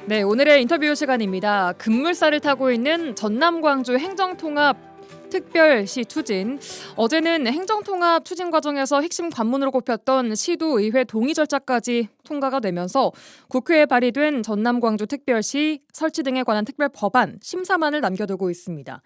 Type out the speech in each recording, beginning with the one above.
네, 오늘의 인터뷰 시간입니다. 급물살을 타고 있는 전남 광주 행정통합 특별시 추진. 어제는 행정통합 추진 과정에서 핵심 관문으로 꼽혔던 시도의회 동의 절차까지 통과가 되면서 국회에 발의된 전남 광주 특별시 설치 등에 관한 특별 법안 심사만을 남겨두고 있습니다.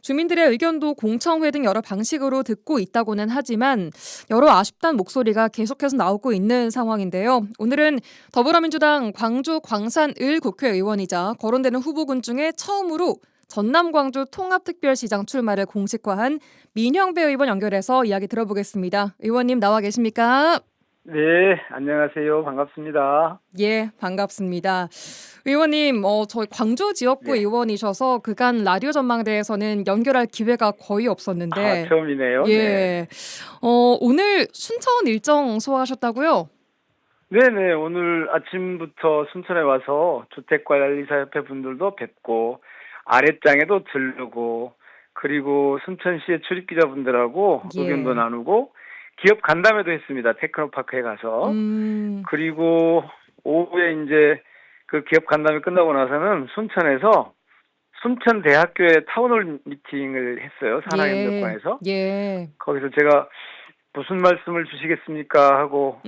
주민들의 의견도 공청회 등 여러 방식으로 듣고 있다고는 하지만 여러 아쉽다는 목소리가 계속해서 나오고 있는 상황인데요. 오늘은 더불어민주당 광주 광산을 국회의원이자 거론되는 후보군 중에 처음으로 전남 광주 통합특별시장 출마를 공식화한 민형배 의원 연결해서 이야기 들어보겠습니다. 의원님 나와 계십니까? 네, 안녕하세요. 반갑습니다. 예, 반갑습니다. 의원님, 저희 광주 지역구 네. 의원이셔서 그간 라디오 전망대에서는 연결할 기회가 거의 없었는데, 처음이네요. 네. 예, 오늘 순천 일정 소화하셨다고요? 네네, 오늘 아침부터 순천에 와서 주택관리사협회 분들도 뵙고, 아랫장에도 들르고, 그리고 순천시의 출입기자분들하고 예. 의견도 나누고, 기업 간담회도 했습니다. 테크노파크에 가서. 그리고 오후에 이제 그 기업 간담회 끝나고 나서는 순천에서 순천대학교의 타운홀 미팅을 했어요. 산하연대관에서. 예. 거기서 제가 무슨 말씀을 주시겠습니까 하고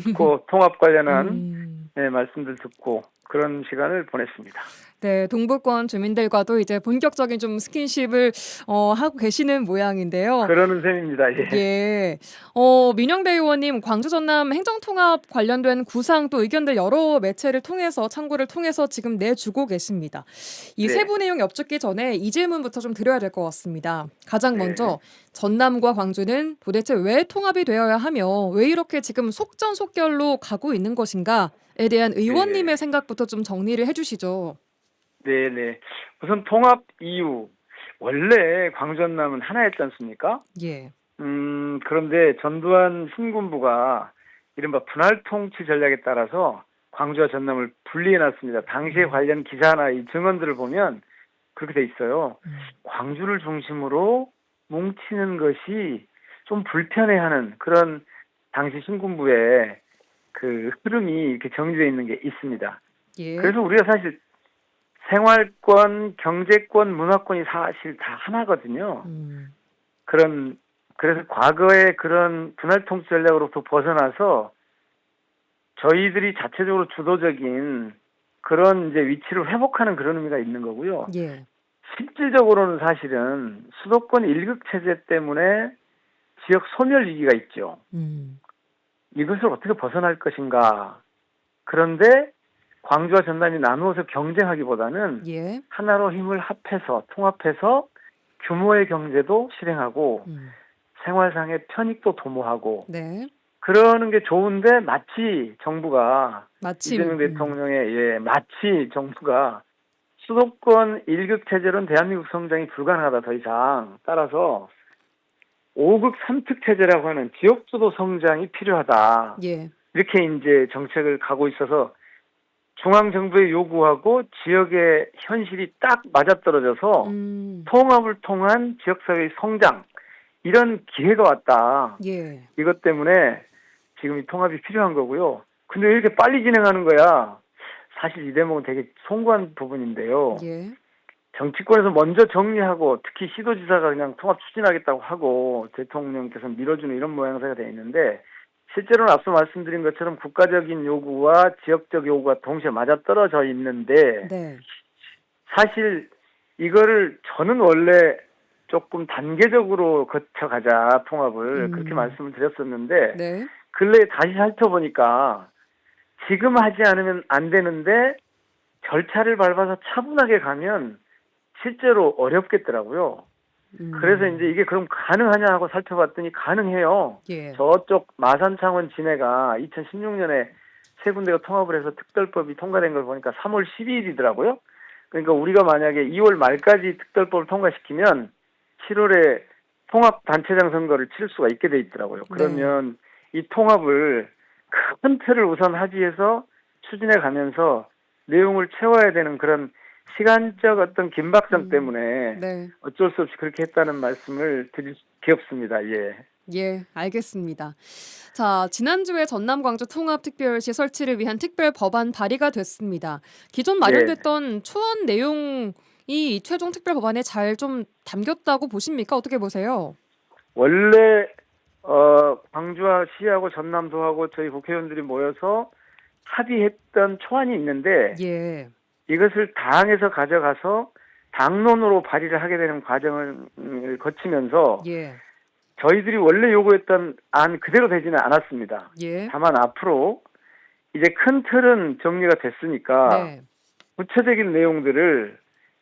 듣고 통합 관련한 말씀들 듣고 그런 시간을 보냈습니다. 네, 동부권 주민들과도 이제 본격적인 좀 스킨십을 하고 계시는 모양인데요. 그러는 셈입니다. 예. 예. 민영배 의원님 광주 전남 행정통합 관련된 구상 또 의견들 여러 매체를 통해서 창구를 통해서 지금 내주고 계십니다. 이 네. 세부 내용 엿듣기 전에 이 질문부터 좀 드려야 될 것 같습니다. 가장 네. 먼저 전남과 광주는 도대체 왜 통합이 되어야 하며 왜 이렇게 지금 속전속결로 가고 있는 것인가에 대한 의원님의 생각부터 좀 정리를 해주시죠. 네네. 우선 통합 이유. 원래 광주 전남은 하나였지 않습니까? 예. 그런데 전두환 신군부가 이른바 분할 통치 전략에 따라서 광주와 전남을 분리해놨습니다. 당시에 관련 기사나 이 증언들을 보면 그렇게 돼 있어요. 광주를 중심으로 뭉치는 것이 좀 불편해하는 그런 당시 신군부의 그 흐름이 이렇게 정리되어 있는 게 있습니다. 예. 그래서 우리가 사실 생활권, 경제권, 문화권이 사실 다 하나거든요. 그래서 과거의 그런 분할 통치 전략으로부터 벗어나서 저희들이 자체적으로 주도적인 그런 이제 위치를 회복하는 그런 의미가 있는 거고요. 예. 실질적으로는 사실은 수도권 일극 체제 때문에 지역 소멸 위기가 있죠. 이것을 어떻게 벗어날 것인가. 그런데 광주와 전남이 나누어서 경쟁하기보다는 예. 하나로 힘을 합해서 통합해서 규모의 경제도 실행하고 생활상의 편익도 도모하고 네. 그러는 게 좋은데 마치 정부가 마침 이재명 대통령의 마치 정부가 수도권 일극 체제로는 대한민국 성장이 불가능하다 더 이상. 따라서 5극 3특 체제라고 하는 지역 주도 성장이 필요하다. 예. 이렇게 이제 정책을 가고 있어서 중앙 정부의 요구하고 지역의 현실이 딱 맞아떨어져서 통합을 통한 지역사회의 성장 이런 기회가 왔다. 예. 이것 때문에 지금 이 통합이 필요한 거고요. 근데 왜 이렇게 빨리 진행하는 거야? 사실 이 대목은 되게 송구한 부분인데요. 예. 정치권에서 먼저 정리하고 특히 시도지사가 그냥 통합 추진하겠다고 하고 대통령께서 밀어주는 이런 모양새가 돼 있는데 실제로는 앞서 말씀드린 것처럼 국가적인 요구와 지역적 요구가 동시에 맞아떨어져 있는데 네. 사실 이거를 저는 원래 조금 단계적으로 거쳐가자 통합을 그렇게 말씀을 드렸었는데 네. 근래에 다시 살펴보니까 지금 하지 않으면 안 되는데 절차를 밟아서 차분하게 가면 실제로 어렵겠더라고요. 그래서 이제 이게 그럼 가능하냐 하고 살펴봤더니 가능해요. 예. 저쪽 마산 창원 진해가 2016년에 세 군데가 통합을 해서 특별법이 통과된 걸 보니까 3월 12일이더라고요. 그러니까 우리가 만약에 2월 말까지 특별법을 통과시키면 7월에 통합 단체장 선거를 치를 수가 있게 돼 있더라고요. 그러면 이 통합을 큰 틀을 우선 하지해서 추진해 가면서 내용을 채워야 되는 그런 시간적 어떤 긴박성 때문에 네. 어쩔 수 없이 그렇게 했다는 말씀을 드릴 게 없습니다. 예. 예, 알겠습니다. 자, 지난주에 전남 광주 통합특별시 설치를 위한 특별 법안 발의가 됐습니다. 기존 네. 마련됐던 초안 내용이 이 최종 특별 법안에 잘 좀 담겼다고 보십니까? 어떻게 보세요? 원래 광주와 시하고 전남도하고 저희 국회의원들이 모여서 합의했던 초안이 있는데 예. 이것을 당에서 가져가서 당론으로 발의를 하게 되는 과정을 거치면서 예. 저희들이 원래 요구했던 안 그대로 되지는 않았습니다. 예. 다만 앞으로 이제 큰 틀은 정리가 됐으니까 네. 구체적인 내용들을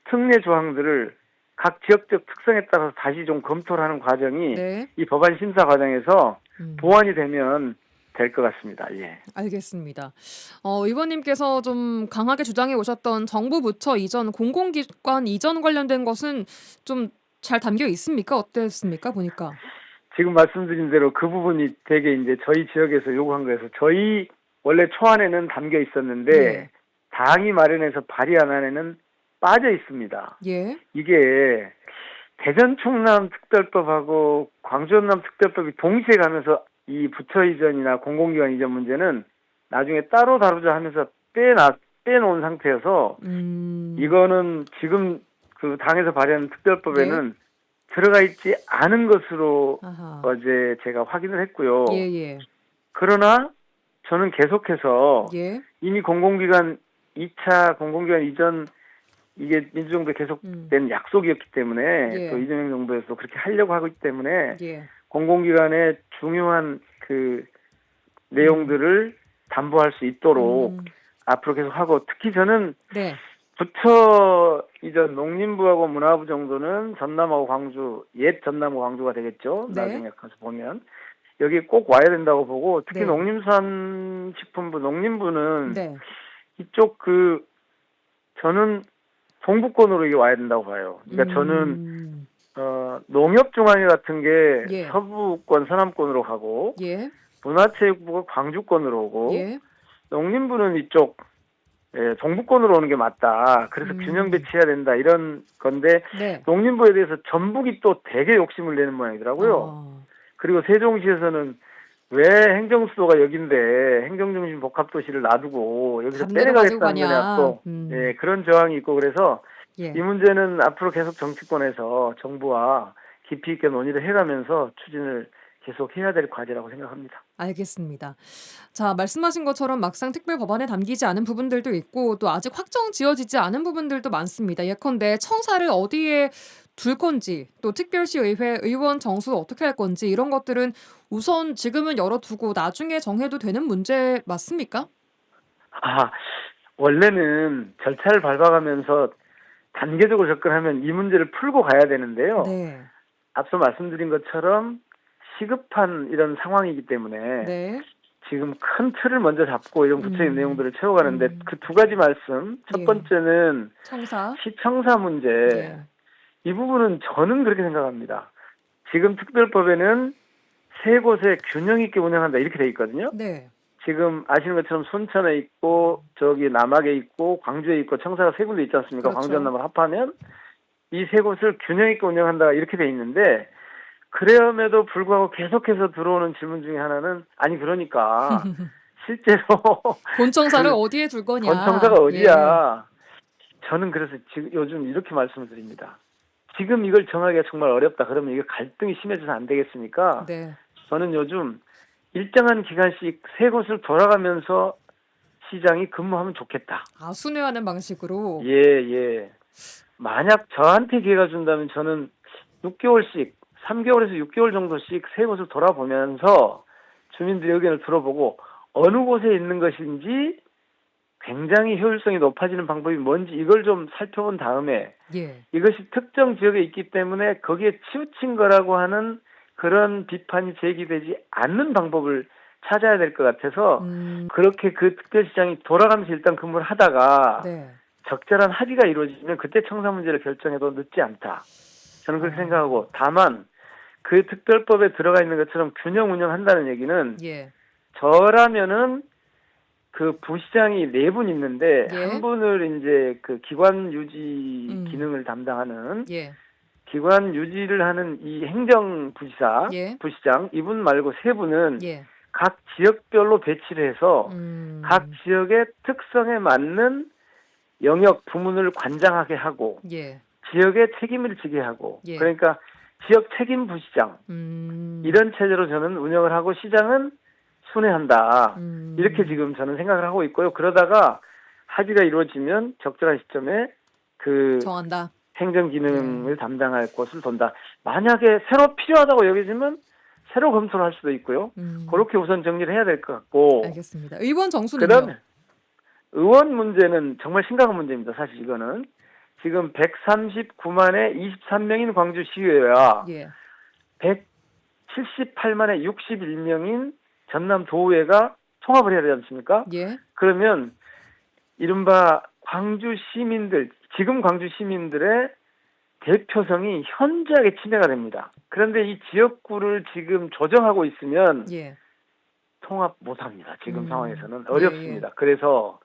특례 조항들을 각 지역적 특성에 따라서 다시 좀 검토를 하는 과정이 네. 이 법안 심사 과정에서 음. 보완이 되면 될 것 같습니다. 예. 알겠습니다. 의원님께서 좀 강하게 주장해 오셨던 정부 부처 이전, 공공기관 이전 관련된 것은 좀 잘 담겨 있습니까? 어땠습니까? 보니까. 지금 말씀드린 대로 그 부분이 되게 이제 저희 지역에서 요구한 거여서 저희 원래 초안에는 담겨 있었는데 예. 당이 마련해서 발의한 안에는 빠져 있습니다. 예. 이게 대전 충남 특별법하고 광주 전남 특별법이 동시에 가면서 이 부처 이전이나 공공기관 이전 문제는 나중에 따로 다루자 하면서 빼놓은 상태여서 이거는 지금 그 당에서 발의한 특별법에는 들어가 있지 않은 것으로 아하. 어제 제가 확인을 했고요. 예, 예. 그러나 저는 계속해서 예. 이미 공공기관 2차 공공기관 이전 이게 민주정부에 계속된 약속이었기 때문에 예. 또 이재명 정부에서 그렇게 하려고 하기 때문에 예. 공공기관의 중요한 그 내용들을 담보할 수 있도록 앞으로 계속 하고 특히 저는 네. 부처 이전 농림부하고 문화부 정도는 전남하고 광주 옛 전남하고 광주가 되겠죠. 네. 나중에 가서 보면 여기 꼭 와야 된다고 보고 특히 네. 농림수산식품부 농림부는 네. 이쪽 저는 동부권으로 이게 와야 된다고 봐요. 그러니까 저는 농협중앙회 같은 게 예. 서부권 서남권으로 가고 예. 문화체육부가 광주권으로 오고 예. 농림부는 이쪽 동부권으로 오는 게 맞다. 그래서 균형 배치해야 된다 이런 건데 네. 농림부에 대해서 전북이 또 되게 욕심을 내는 모양이더라고요. 그리고 세종시에서는 왜 행정수도가 여긴데 행정중심 복합도시를 놔두고 여기서 반대로 가지고 때려가겠다는 거냐 또 그런 저항이 있고 그래서 예. 이 문제는 앞으로 계속 정치권에서 정부와 깊이 있게 논의를 해가면서 추진을 계속 해야 될 과제라고 생각합니다. 알겠습니다. 자, 말씀하신 것처럼 막상 특별 법안에 담기지 않은 부분들도 있고 또 아직 확정 지어지지 않은 부분들도 많습니다. 예컨대 청사를 어디에 둘 건지 또 특별시 의회 의원 정수 어떻게 할 건지 이런 것들은 우선 지금은 열어두고 나중에 정해도 되는 문제 맞습니까? 원래는 절차를 밟아가면서 단계적으로 접근하면 이 문제를 풀고 가야 되는데요. 네. 앞서 말씀드린 것처럼 시급한 이런 상황이기 때문에 네. 지금 큰 틀을 먼저 잡고 이런 구체적인 내용들을 채워가는데 그 두 가지 말씀. 첫 예. 번째는 청사. 시청사 문제. 예. 이 부분은 저는 그렇게 생각합니다. 지금 특별법에는 세 곳에 균형 있게 운영한다 이렇게 돼 있거든요. 네. 지금 아시는 것처럼 순천에 있고 저기 남학에 있고 광주에 있고 청사가 세 군데 있지 않습니까? 그렇죠. 광주 전남을 합하면 이 세 곳을 균형 있게 운영한다 이렇게 돼 있는데 그럼에도 불구하고 계속해서 들어오는 질문 중에 하나는 아니 그러니까 실제로 본청사를 어디에 둘 거냐. 본청사가 어디야? 예. 저는 그래서 지금 요즘 이렇게 말씀을 드립니다. 지금 이걸 정하기가 정말 어렵다. 그러면 이게 갈등이 심해져서 안 되겠습니까? 네. 저는 요즘 일정한 기간씩 세 곳을 돌아가면서 시장이 근무하면 좋겠다. 순회하는 방식으로. 예. 만약 저한테 기회가 준다면 저는 6개월씩 3개월에서 6개월 정도씩 세 곳을 돌아보면서 주민들의 의견을 들어보고 어느 곳에 있는 것인지 굉장히 효율성이 높아지는 방법이 뭔지 이걸 좀 살펴본 다음에 예. 이것이 특정 지역에 있기 때문에 거기에 치우친 거라고 하는 그런 비판이 제기되지 않는 방법을 찾아야 될 것 같아서 그렇게 그 특별시장이 돌아가면서 일단 근무를 하다가 네. 적절한 합의가 이루어지면 그때 청사 문제를 결정해도 늦지 않다. 저는 그렇게 생각하고 다만 그 특별법에 들어가 있는 것처럼 균형 운영한다는 얘기는 예. 저라면은 그 부시장이 4분 있는데 예. 한 분을 이제 그 기관 유지 기능을 담당하는 예. 기관 유지를 하는 이 행정부지사, 예. 부시장 이분 말고 세 분은 예. 각 지역별로 배치를 해서 각 지역의 특성에 맞는 영역 부문을 관장하게 하고 예. 지역에 책임을 지게 하고 예. 그러니까 지역 책임 부시장 이런 체제로 저는 운영을 하고 시장은 순회한다. 이렇게 지금 저는 생각을 하고 있고요. 그러다가 합의가 이루어지면 적절한 시점에 그 정한다. 행정 기능을 담당할 곳을 돈다. 만약에 새로 필요하다고 여겨지면 새로 검토를 할 수도 있고요. 그렇게 우선 정리를 해야 될 것 같고. 알겠습니다. 의원 정수는요? 그다음에 의원 문제는 정말 심각한 문제입니다. 사실 이거는 지금 139만에 23명인 광주시의회와 예. 178만에 61명인 전남 도의회가 통합을 해야 되지 않습니까? 예. 그러면 이른바 광주 시민들, 지금 광주 시민들의 대표성이 현저하게 침해가 됩니다. 그런데 이 지역구를 지금 조정하고 있으면 예. 통합 못합니다. 지금 상황에서는 예, 어렵습니다. 그래서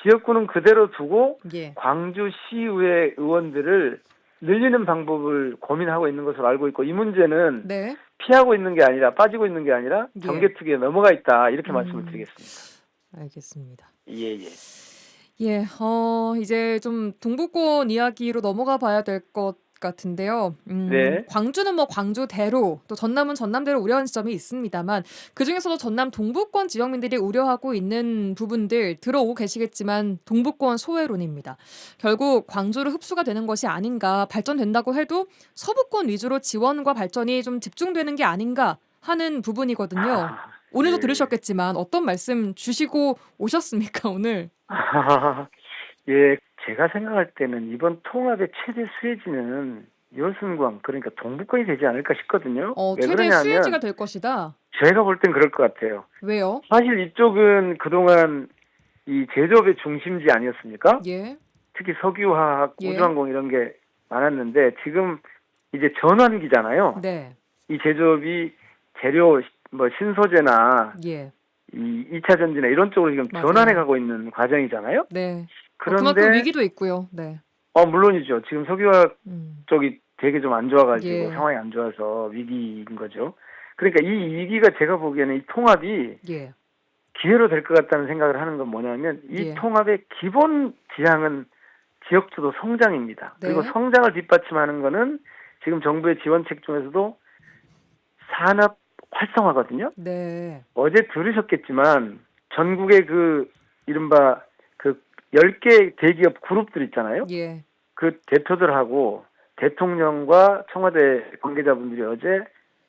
지역구는 그대로 두고 예. 광주시의회 의원들을 늘리는 방법을 고민하고 있는 것으로 알고 있고 이 문제는 네. 피하고 있는 게 아니라 빠지고 있는 게 아니라 예. 정개특위에 넘어가 있다 이렇게 말씀을 드리겠습니다. 알겠습니다. 예예. 예. 이제 좀 동북권 이야기로 넘어가 봐야 될 것 같은데요. 네. 광주는 뭐 광주대로 또 전남은 전남대로 우려하는 지점이 있습니다만 그중에서도 전남 동부권 지역민들이 우려하고 있는 부분들 들어오고 계시겠지만 동부권 소외론입니다. 결국 광주로 흡수가 되는 것이 아닌가 발전된다고 해도 서부권 위주로 지원과 발전이 좀 집중되는 게 아닌가 하는 부분이거든요. 오늘도 네. 들으셨겠지만 어떤 말씀 주시고 오셨습니까 오늘? 예, 제가 생각할 때는 이번 통합의 최대 수혜지는 여순광 그러니까 동북권이 되지 않을까 싶거든요. 왜 최대 그러냐면 수혜지가 될 것이다. 제가 볼 땐 그럴 것 같아요. 왜요? 사실 이쪽은 그동안 이 제조업의 중심지 아니었습니까? 예. 특히 석유화학, 예. 우주항공 이런 게 많았는데 지금 이제 전환기잖아요. 네. 이 제조업이 재료 뭐 신소재나 예. 이 2차 전지나 이런 쪽으로 지금 맞아요. 전환해 가고 있는 과정이잖아요. 네. 그런데 그만큼 위기도 있고요. 네. 물론이죠. 지금 석유화학 음. 쪽이 되게 좀 안 좋아가지고 예. 상황이 안 좋아서 위기인 거죠. 그러니까 이 위기가 제가 보기에는 이 통합이 예. 기회로 될 것 같다는 생각을 하는 건 뭐냐면 이 예. 통합의 기본 지향은 지역주도 성장입니다. 네. 그리고 성장을 뒷받침하는 거는 지금 정부의 지원책 중에서도 산업 활성화거든요. 네. 어제 들으셨겠지만 전국의 그 이른바 그 10개 대기업 그룹들 있잖아요. 예. 그 대표들하고 대통령과 청와대 관계자분들이 어제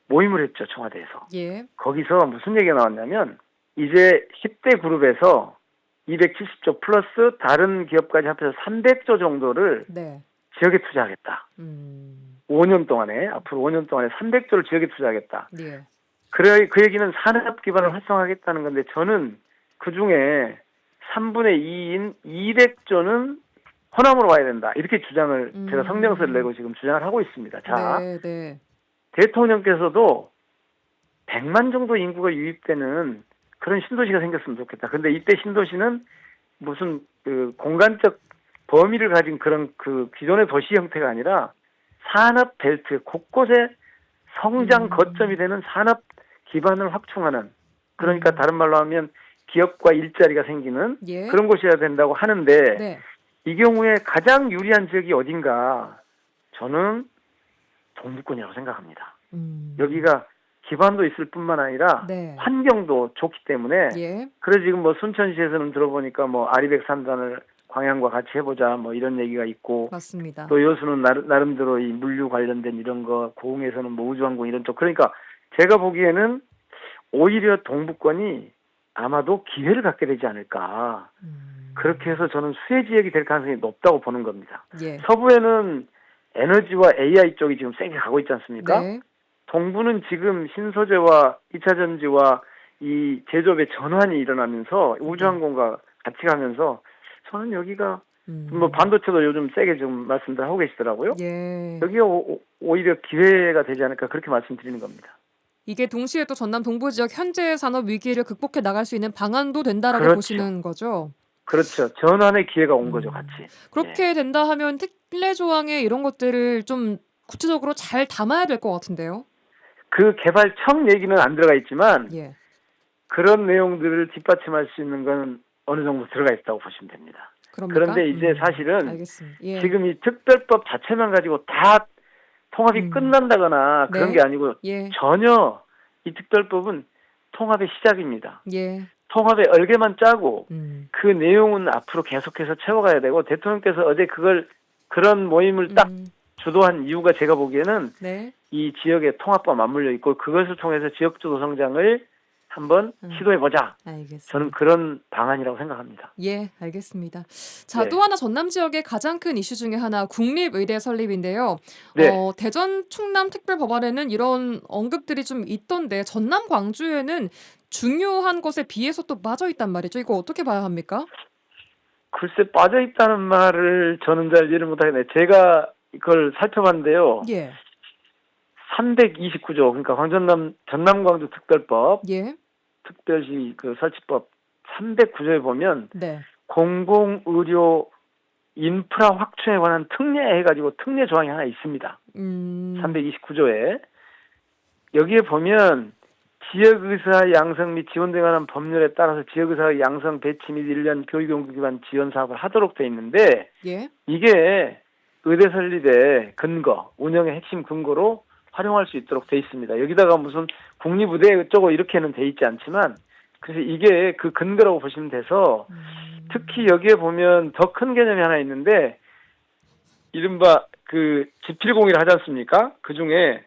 모임을 했죠. 청와대에서. 예. 거기서 무슨 얘기가 나왔냐면 이제 10대 그룹에서 270조 플러스 다른 기업까지 합해서 300조 정도를 네. 지역에 투자하겠다. 5년 동안에 앞으로 5년 동안에 300조를 지역에 투자하겠다. 예. 그래 그 얘기는 산업 기반을 활성화하겠다는 건데 저는 그 중에 3분의 2인 200조는 호남으로 와야 된다. 이렇게 주장을 제가 성명서를 내고 지금 주장을 하고 있습니다. 자, 네. 네. 대통령께서도 100만 정도 인구가 유입되는 그런 신도시가 생겼으면 좋겠다. 근데 이때 신도시는 무슨 그 공간적 범위를 가진 그런 그 기존의 도시 형태가 아니라 산업 벨트 곳곳에 성장 거점이 되는 산업 기반을 확충하는 그러니까 다른 말로 하면 기업과 일자리가 생기는 예. 그런 곳이어야 된다고 하는데 네. 이 경우에 가장 유리한 지역이 어딘가 저는 동부권이라고 생각합니다. 여기가 기반도 있을 뿐만 아니라 네. 환경도 좋기 때문에 예. 그래서 지금 뭐 순천시에서는 들어보니까 뭐 아리백 산단을 광양과 같이 해보자 뭐 이런 얘기가 있고 맞습니다. 또 여수는 나름대로 이 물류 관련된 이런 거 고흥에서는 뭐 우주항공 이런 쪽 그러니까 제가 보기에는 오히려 동부권이 아마도 기회를 갖게 되지 않을까 그렇게 해서 저는 수혜 지역이 될 가능성이 높다고 보는 겁니다. 예. 서부에는 에너지와 AI 쪽이 지금 세게 가고 있지 않습니까? 네. 동부는 지금 신소재와 2차 전지와 이 제조업의 전환이 일어나면서 우주항공과 같이 가면서 저는 여기가 뭐 반도체도 요즘 세게 좀 말씀들 하고 계시더라고요. 예. 여기가 오히려 기회가 되지 않을까 그렇게 말씀드리는 겁니다. 이게 동시에 또 전남 동부 지역 현재 산업 위기를 극복해 나갈 수 있는 방안도 된다라고 그렇죠. 보시는 거죠. 그렇죠. 전환의 기회가 온 거죠, 같이. 그렇게 된다 하면 특례 조항에 이런 것들을 좀 구체적으로 잘 담아야 될 것 같은데요. 그 개발청 얘기는 안 들어가 있지만 예. 그런 내용들을 뒷받침할 수 있는 건 어느 정도 들어가 있다고 보시면 됩니다. 그럽니까? 그런데 이제 사실은 알겠습니다. 예. 지금 이 특별법 자체만 가지고 다 통합이 끝난다거나 그런 네. 게 아니고 예. 전혀 이 특별법은 통합의 시작입니다. 예. 통합의 얼개만 짜고 음. 그 내용은 앞으로 계속해서 채워가야 되고 대통령께서 어제 그런 모임을 딱 주도한 이유가 제가 보기에는 네. 이 지역의 통합과 맞물려 있고 그것을 통해서 지역주도 성장을 한번 시도해보자. 알겠습니다. 저는 그런 방안이라고 생각합니다. 예, 알겠습니다. 자, 네. 또 하나 전남 지역의 가장 큰 이슈 중에 하나 국립의대 설립인데요. 네. 대전 충남 특별법안에는 이런 언급들이 좀 있던데 전남 광주에는 중요한 것에 비해서 또 빠져 있단 말이죠. 이거 어떻게 봐야 합니까? 글쎄 빠져있다는 말을 저는 잘 이해를 못하겠네요. 제가 이걸 살펴봤는데요. 예. 329조 그러니까 전남광주 특별법 예. 특별시 그 설치법 309조에 보면 네. 공공의료 인프라 확충에 관한 특례 해가지고 특례 조항이 하나 있습니다. 329조에 여기에 보면 지역의사 양성 및 지원 등에 관한 법률에 따라서 지역의사의 양성 배치 및 일련 교육연구기관 지원 사업을 하도록 돼 있는데 예. 이게 의대 설립의 근거, 운영의 핵심 근거로 활용할 수 있도록 돼 있습니다. 여기다가 무슨 국립의대 어쩌고 이렇게는 돼 있지 않지만 그래서 이게 그 근거라고 보시면 돼서 특히 여기에 보면 더 큰 개념이 하나 있는데 이른바 그 지필공의를 하지 않습니까? 그중에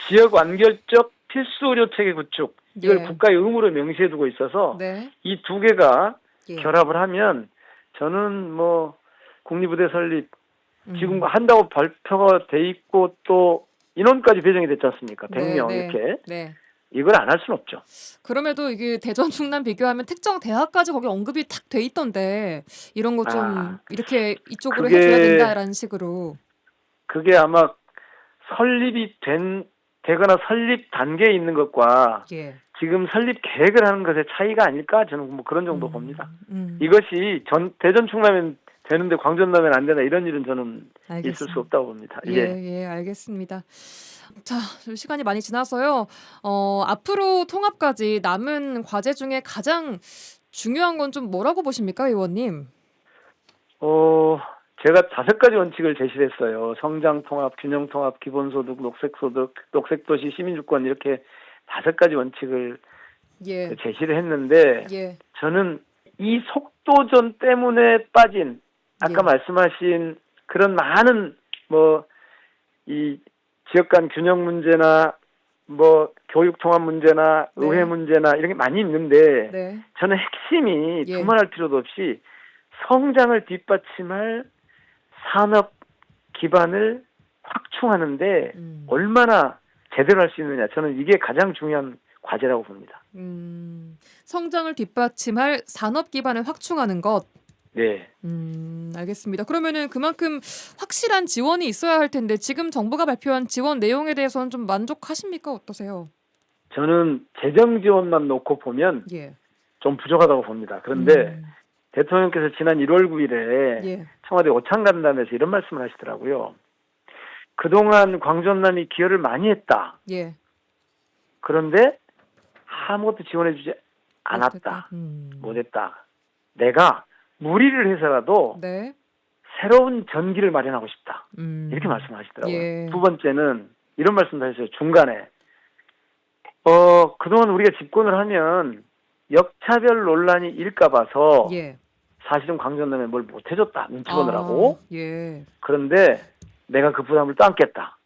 지역 완결적 필수 의료 체계 구축 이걸 예. 국가의 의무로 명시해 두고 있어서 네. 이 두 개가 예. 결합을 하면 저는 뭐 국립의대 설립 지금 한다고 발표가 돼 있고 또 인원까지 배정이 됐지 않습니까? 100명 네. 이렇게 네. 이걸 안 할 수는 없죠. 그럼에도 이게 대전 충남 비교하면 특정 대학까지 거기 언급이 탁 돼 있던데 이런 거 좀 이렇게 이쪽으로 그게- 해줘야 된다라는 식으로. 그게 아마 설립이 되거나 설립 단계에 있는 것과 예. 지금 설립 계획을 하는 것의 차이가 아닐까 저는 뭐 그런 정도 봅니다. 이것이 대전 충남엔 되는데 광주 전남엔 안 되나 이런 일은 저는 있을 수 알겠습니다. 없다고 봅니다. 예, 알겠습니다. 자, 시간이 많이 지나서요. 앞으로 통합까지 남은 과제 중에 가장 중요한 건 좀 뭐라고 보십니까, 의원님? 제가 5가지 원칙을 제시했어요. 성장 통합, 균형 통합, 기본소득, 녹색소득, 녹색도시, 시민주권 이렇게 5가지 원칙을 예. 제시를 했는데 예. 저는 이 속도전 때문에 빠진 아까 예. 말씀하신 그런 많은 이 지역 간 균형 문제나 교육 통합 문제나 네. 의회 문제나 이런 게 많이 있는데 네. 저는 핵심이 예. 두말할 필요도 없이 성장을 뒷받침할 산업 기반을 확충하는데 얼마나 제대로 할 수 있느냐 저는 이게 가장 중요한 과제라고 봅니다. 성장을 뒷받침할 산업 기반을 확충하는 것. 네. 알겠습니다. 그러면은 그만큼 확실한 지원이 있어야 할 텐데 지금 정부가 발표한 지원 내용에 대해서는 좀 만족하십니까? 어떠세요? 저는 재정 지원만 놓고 보면 예. 좀 부족하다고 봅니다. 그런데 대통령께서 지난 1월 9일에 예. 청와대 오찬간담회에서 이런 말씀을 하시더라고요. 그동안 광주 전남이 기여를 많이 했다. 예. 그런데 아무것도 지원해주지 않았다. 못했다. 내가 무리를 해서라도 네. 새로운 전기를 마련하고 싶다. 이렇게 말씀하시더라고요. 예. 두 번째는 이런 말씀도 하셨어요. 중간에 그동안 우리가 집권을 하면 역차별 논란이 일까 봐서 예. 사실은 광주 전남에 뭘 못해줬다. 눈치 보느라고. 예. 그런데 내가 그 부담을 또 안겠다.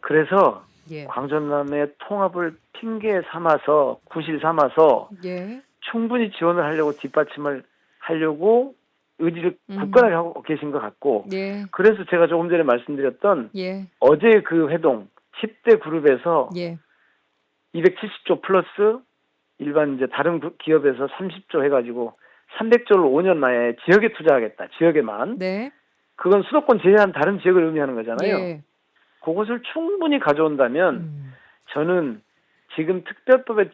그래서 예. 광주 전남의 통합을 핑계 삼아서 구실 삼아서 예. 충분히 지원을 하려고 뒷받침을 하려고 의지를 굳건하게 하고 계신 것 같고 예. 그래서 제가 조금 전에 말씀드렸던 예. 어제 그 회동 10대 그룹에서 예. 270조 플러스 일반 이제 다른 기업에서 30조 해가지고 300조를 5년 만에 지역에 투자하겠다. 지역에만. 네. 그건 수도권 제외한 다른 지역을 의미하는 거잖아요. 예. 그것을 충분히 가져온다면 저는 지금 특별법의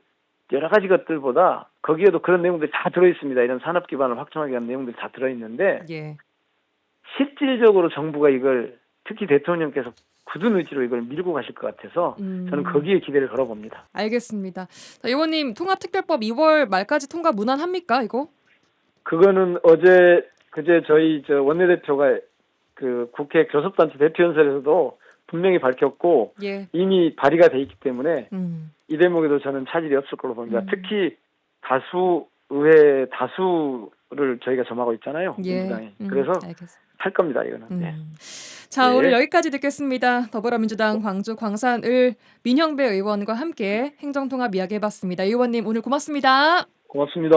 여러 가지 것들보다 거기에도 그런 내용들이 다 들어있습니다. 이런 산업 기반을 확충하기 위한 내용들이 다 들어있는데 예. 실질적으로 정부가 이걸 특히 대통령께서 굳은 의지로 이걸 밀고 가실 것 같아서 저는 거기에 기대를 걸어봅니다. 알겠습니다. 자, 의원님 통합특별법 2월 말까지 통과 무난합니까 이거? 그거는 그제 저희 원내대표가 그 국회 교섭단체 대표연설에서도 분명히 밝혔고 예. 이미 발의가 돼 있기 때문에 음. 이 대목에도 저는 차질이 없을 걸로 봅니다. 특히 의회 다수를 저희가 점하고 있잖아요. 예. 민주당이. 그래서 알겠습니다. 할 겁니다. 이거는. 네. 자, 네. 오늘 여기까지 듣겠습니다. 더불어민주당 광주 광산을 민형배 의원과 함께 행정통합 이야기해봤습니다. 의원님 오늘 고맙습니다. 고맙습니다.